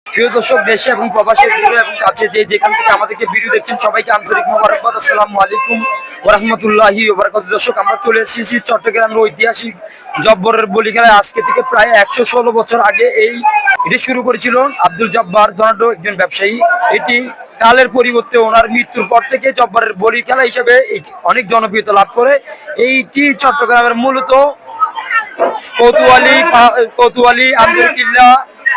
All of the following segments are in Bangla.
প্রিয় দর্শক, দেশে এবং প্রবাসী দূরে এবং কাছে যেখান থেকে আমাদেরকে ভিডিও দেখছেন সবাইকে আন্তরিক মোবারকবাদ। আসসালামু আলাইকুম ওয়া রাহমাতুল্লাহি ওয়া বারাকাতুহু। দর্শক, আমরা চলে এসেছি চট্টগ্রামের ঐতিহাসিক জব্বরের বলি খেলায়। আজকে থেকে প্রায় 116 বছর আগে এটি শুরু করেছিল আব্দুল জব্বার ধনাঢ্য একজন ব্যবসায়ী। এটি কালের পরিবর্তে ওনার মৃত্যুর পর থেকে জব্বরের বলি খেলা হিসেবে অনেক জনপ্রিয়তা লাভ করে। এইটি চট্টগ্রামের মূলত কৌতুয়ালি আন্দরকিল্লা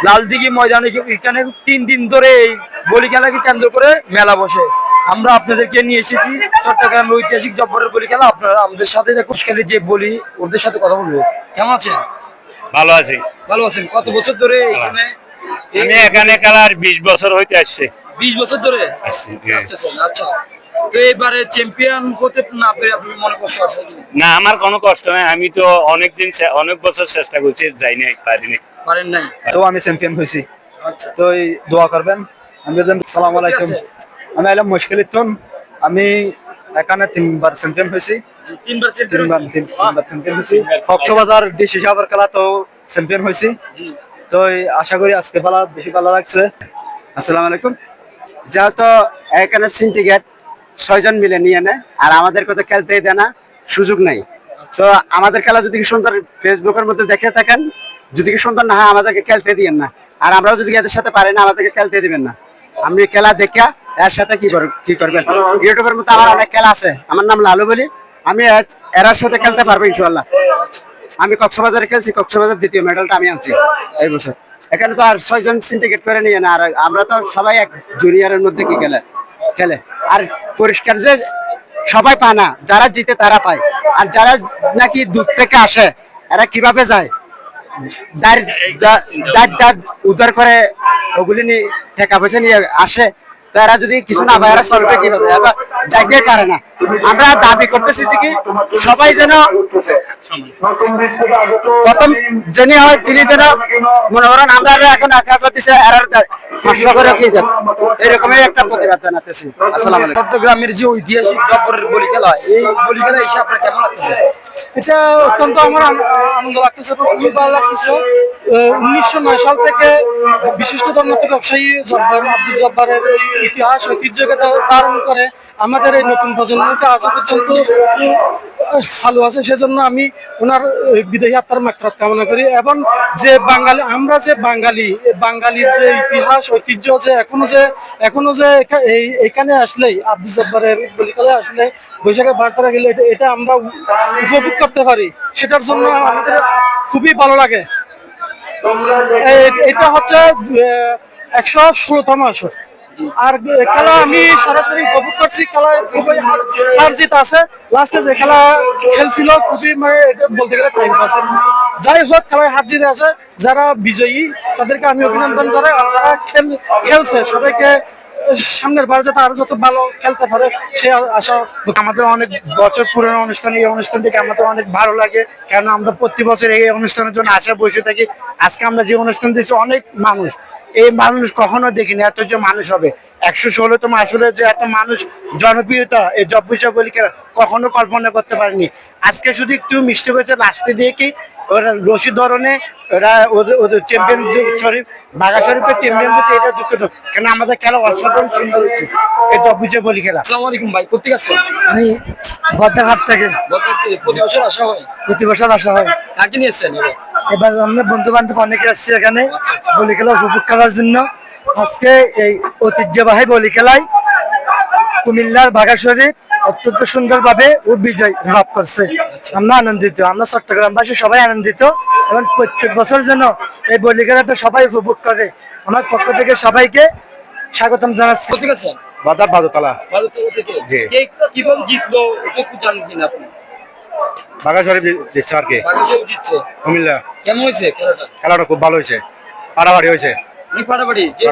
লালদিঘি ময়দানে এখানে 3 দিন ধরে এই বলি খেলাকে কেন্দ্র করে মেলা বসে। আমরা আপনাদেরকে নিয়ে এসেছি চট্টগ্রামের ঐতিহাসিক জব্বরের বলি খেলা। আপনারা আমাদের সাথে কুশখালী যে বলি ওদের সাথে কথা বলবো। কেমন আছেন? ভালো আছি। ভালো আছেন? কত বছর ধরে এখানে? আমি এখানে খেলার 20 বছর হইতে আসছে। 20 বছর ধরে আসছি। আচ্ছা, তো এবারে চ্যাম্পিয়ন হতে না পেরে আপনার মনে কষ্ট আছে কি? না, আমার কোনো কষ্ট নাই। আমি তো অনেক বছর চেষ্টা করছি, যাই নাই, পারিনি। পারেন নাই? তো আমি চ্যাম্পিয়ন হয়েছি। আচ্ছা, তো এই দোয়া করবেন। আমি সালাম আলাইকুম। আমি এলাম মুশকিলিতুন। আমি এখানে 3বার চ্যাম্পিয়ন হয়েছি। তিনবার চ্যাম্পিয়ন হয়েছি। কক্সবাজার ডিসি সাহেবের খেলা তো চ্যাম্পিয়ন হয়েছি। তো আশা করি আজকে বেশি ভালো লাগছে। আসসালামু আলাইকুম। যেহেতু এখানে সিন্ডিকেট 6 জন মিলে নিয়ে নেয় আর আমাদেরকে তো খেলতেই দেয় না, সুযোগ নাই। তো আমাদের খেলা যদি সুন্দর ফেসবুকের মধ্যে দেখে থাকেন, যদি সুন্দর না হয় আমাদেরকে খেলতে দিবেন না। আর আমরাও যদি এদের সাথে পারি না, আমাদেরকে খেলতে দিবেন না। আপনি খেলা দেখা এর সাথে কি করবেন? ইউটিউবের মধ্যে আমার অনেক খেলা আছে। আমার নাম লালু বলি। আমি এরার সাথে খেলতে পারবো ইনশাআল্লাহ। আমি কক্সবাজারে খেলছি, কক্সবাজার দ্বিতীয় মেডেলটা আমি আনছি এই বছর। এখানে তো আর 6 জন সিন্ডিকেট করে নিয়ে না, আর আমরা তো সবাই এক জুনিয়রের মধ্যে কি খেলে। আর পরিষ্কার যে সবাই পায় না, যারা জিতে তারা পায়। আর যারা নাকি দূর থেকে আসে এরা কিভাবে যায়, উদ্ধার করে ওগুলি নিয়ে টাকা পয়সা নিয়ে আসে। তো এরা যদি কিছু না পায় এরা চলবে কিভাবে? এবার যাইতেই পারে না। আমরা দাবি করতেছি যে কি সবাই যেন প্রথম যিনি হয় তিনি যেন মনে করেন আমরা এখন 1,000 দিচ্ছে এরার 500 করে কি দেব, এরকমই একটা প্রতিবাদ জানাতেছি। আসসালামু আলাইকুম। চট্টগ্রামের যে ঐতিহাসিক জব্বরের বলি খেলা, এই বলি খেলা এসে আপনার কেমন লাগতেছে? এটা অত্যন্ত আমার আনন্দ লাগতেছে এবং খুবই ভালো লাগতেছে। 1909 সাল থেকে বিশিষ্ট ধর্মত ব্যবসায়ী আব্দুল জব্বারের ইতিহাস ঐতিহ্যকে ধারণ করে আমাদের এই নতুন প্রজন্মকে আজ পর্যন্ত চালু আছে। সেজন্য আমি ওনার বিদেহী আত্মার মাগফিরাত কামনা করি। এবং যে বাঙালি, আমরা যে বাঙালির যে ইতিহাস ঐতিহ্য যে এখনো যে এখানে আসলেই আব্দুল জব্বারের বলি খেলায় আসলে বৈশাখে বার্তারা গেলে এটা আমরা উপভোগ করতে পারি, সেটার জন্য আমাদের খুবই ভালো লাগে। এটা হচ্ছে 116তম আসর। আর খেলা আমি সরাসরি উপভোগ করছি। খেলায় খুবই হার জিত আছে। লাস্টে যে খেলা খেলছিল খুবই এটা বলতে গেলে টাইম পাস। যাই হোক, খেলায় হার জিত আছে। যারা বিজয়ী তাদেরকে আমি অভিনন্দন জানাই। আর যারা খেলছে সবাইকে সামনের বার যাতে আরো যত ভালো খেলতে পারে সে আশা। আমাদের অনেক বছর পুরনো অনুষ্ঠান, এই অনুষ্ঠানটিকে আমাদের অনেক ভালো লাগে। কেন আমরা প্রতি বছর এই অনুষ্ঠানের জন্য আশা বসে থাকি। আজকে আমরা যে অনুষ্ঠান দিচ্ছি, অনেক মানুষ, এই মানুষ কখনো দেখিনি এত যে মানুষ হবে। 116তম আসলে যে এত মানুষ জনপ্রিয়তা এই জব্বর বলি কখনো কল্পনা করতে পারেনি। আজকে শুধু একটু মিষ্টি হয়েছে লাস্টে দিয়ে কি ওরা রশি ধরনে ওরা ওদের চ্যাম্পিয়ন শরীফ বাঘা শরীফের চ্যাম্পিয়ন হচ্ছে, এটা দুঃখিত। কেন আমাদের খেলা অসাধারণ সুন্দর হচ্ছে এই জব্বর বলি খেলা। আসসালামু আলাইকুম ভাই, কোথেকে আছেন? আমি বদ্দাঘাট থেকে। প্রতি বছর আসা হয়? প্রতি বছর আসা হয়। কাকে নিয়েছেন এবার? এবার আমরা বন্ধু বান্ধব অনেকে আসছি এখানে বলি খেলা উপভোগ করার জন্য। আজকে এই ঐতিহ্যবাহী বলি খেলায় কুমিল্লার বাঘা শরীফ অত্যন্ত সুন্দরভাবে ও বিজয় লাভ করছে। আমরা আনন্দিত, আমরা চট্টগ্রামবাসী সবাই আনন্দিত। এবং প্রত্যেক বছর যেন এই বলি খেলাটা সবাই উপভোগ করে। আমার পক্ষ থেকে সবাইকে স্বাগতম জানাচ্ছি। কোথেকে আছেন? বাজার বাজুতলা থেকে। জি। কিভাবে জিতলো এটা একটু জানেন কিনা আপনি? বাঘা শরীফ দিচ্ছে আর কি, বাংলাদেশ জিতছে। কুমিল্লা। কেমন হয়েছে খেলাটা? খেলাটা খুব ভালো হয়েছে, পাড়াবাড়ি হয়েছে। পাড়াবাড়ি যে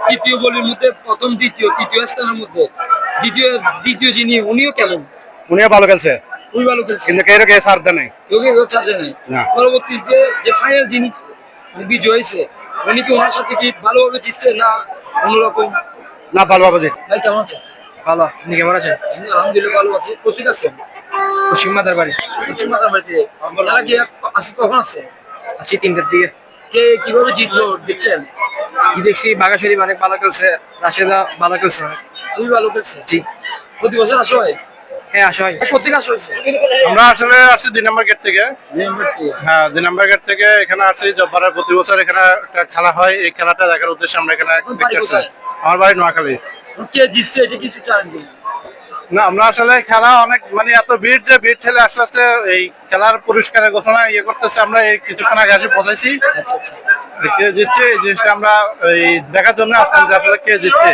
তৃতীয় বলির মধ্যে প্রথম তৃতীয় স্থানের মধ্যে দ্বিতীয় যিনি উনিও কেমন? উনিও ভালো খেলছে, খুবই ভালো খেলছে, কিন্তু কেউ কেউ ছাড় দেয় নাই। কেউ ছাড়তে নাই। পরবর্তীতে যে ফাইনাল যিনি বিজয় হয়েছে উনি কি ওনার সাথে কি ভালোভাবে জিতছে না অন্যরকম? না, ভালোভাবে জিত। ভাই কেমন আছেন? ভালো, আপনি কেমন আছেন? আলহামদুলিল্লাহ ভালো আছি। কোথেকে আছেন? পশ্চিম মাদার বাড়ি। পশ্চিম মাদার বাড়িতে। খেলা কি আজকে কখন আছে? আছি 3টার দিকে। কে কিভাবে জিতলো দেখছেন? কি দেখছি বাঘা শরীফ অনেক ভালো খেলছে, রাশেদা ভালো খেলছে অনেক। খুবই ভালো খেলছে। জি, প্রতি বছর আসো হয়? হ্যাঁ আসা হয়। কোথেকে আসা হয়েছে? আমরা আসলে আসছি 2 নম্বর গেট থেকে। হ্যাঁ, 2 নম্বর গেট থেকে এখানে আসছি। জব্বারের প্রতি বছর এখানে একটা খেলা হয়, এই খেলাটা দেখার উদ্দেশ্যে আমরা এখানে দেখতে আসছি। কোথায়? আমার বাড়ি নোয়াখালী। কে জিতছে এটা কিছু জানেন কিনা? না, আমরা আসলে খেলা অনেক মানে এত ভিড় যে ভিড় ঠেলে আস্তে আস্তে এই খেলার পুরস্কারের ঘোষণা করতেছে। আমরা এই কিছুক্ষণ আগে এসে পৌঁছাইছি। কে জিতছে এই জিনিসটা আমরা এই দেখার জন্য আসলাম যে আসলে কে জিতছে।